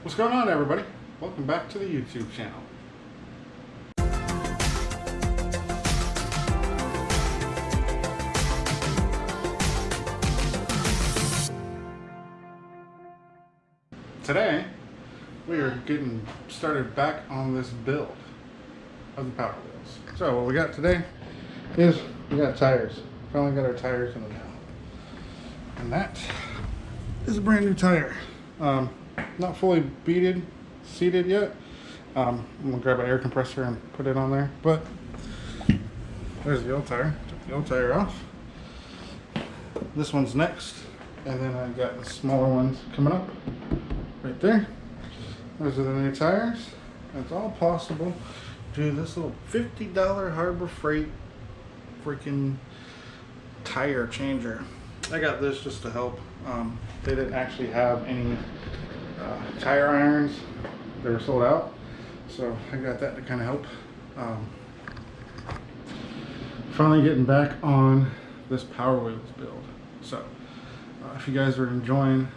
What's going on, everybody? Welcome back to the YouTube channel. Today we are getting started back on this build of the PowerWheels. So what we got today is we got tires. Finally got our tires in the mail, and that is a brand new tire. Not fully beaded, seated yet. I'm gonna grab an air compressor and put it on there. But there's the old tire. Took the old tire off. This one's next, and then I got the smaller ones coming up right there. Those are the new tires. It's all possible to this little $50 Harbor Freight freaking tire changer. I got this just to help. They didn't actually have any tire irons. They were sold out, so I got that to kind of help. Finally getting back on this PowerWheels build. So if you guys are enjoying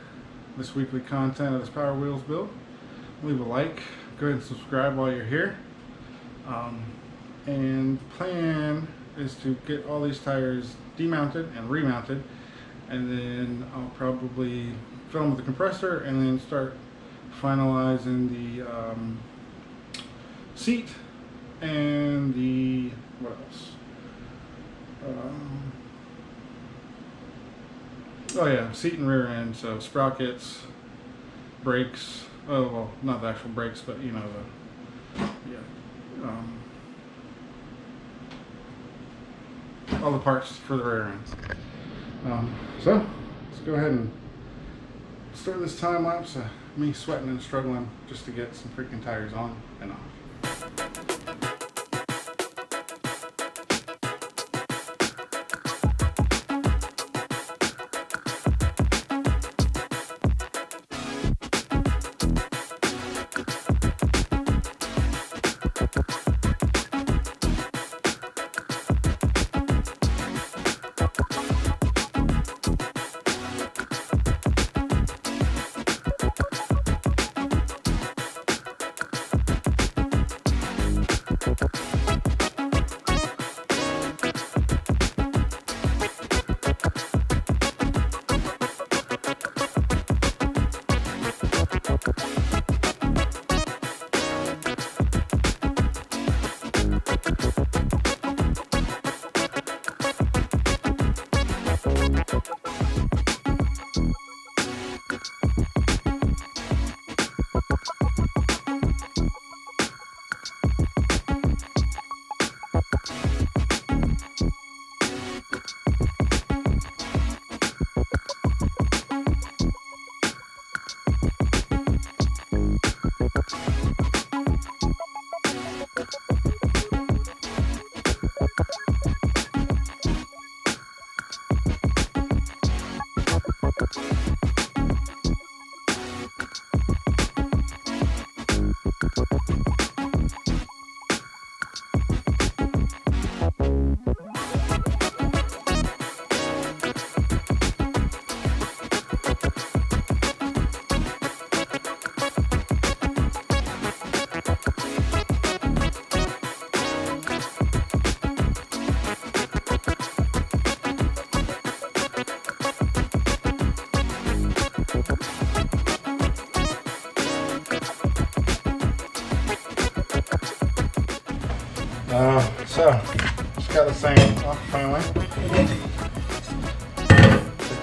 this weekly content of this PowerWheels build, leave a like, go ahead and subscribe while you're here. And the plan is to get all these tires demounted and remounted, and then I'll probably fill them with the compressor and then start finalizing the seat and the, what else? Oh yeah, seat and rear end, so sprockets, brakes, oh well, not the actual brakes, but you know, the, yeah, all the parts for the rear end. So let's go ahead and start this time lapse of me sweating and struggling just to get some freaking tires on and off. So just got this thing off finally. Take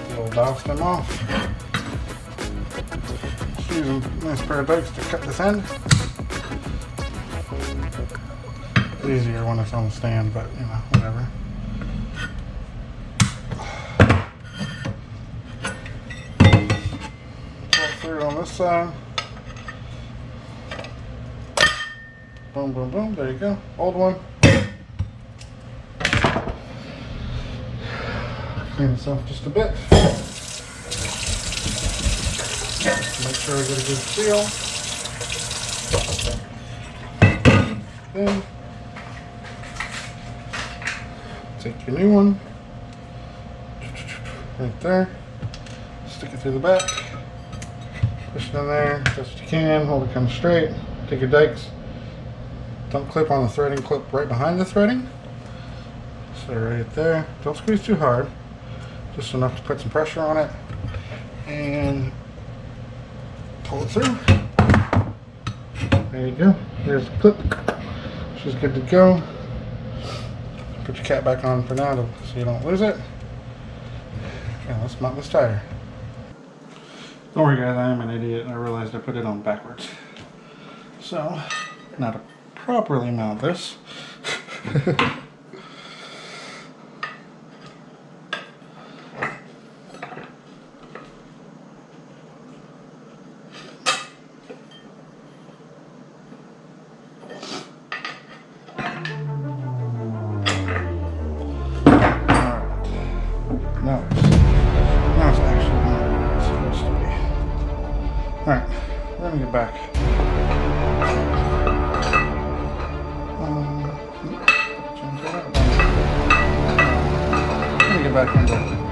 the old dial stem off. Just using a nice pair of dikes to cut this end. It's easier when it's on the stand, but you know, whatever. Pull through on this side. Boom, boom, boom. There you go. Old one. Clean this off just a bit. Make sure I get a good seal. Then take your new one. Right there. Stick it through the back. Push it in there, best you can, hold it kind of straight. Take your dikes. Don't clip on the threading, clip right behind the threading. So right there. Don't squeeze too hard. Just enough to put some pressure on it. And pull it through. There you go. There's the clip. She's good to go. Put your cap back on for now so you don't lose it. Okay, let's mount this tire. Don't worry guys, I am an idiot. I realized I put it on backwards. So, now to properly mount this. Now it's actually where it's supposed to be. Alright, we're gonna get back. Change that up. We're gonna get back into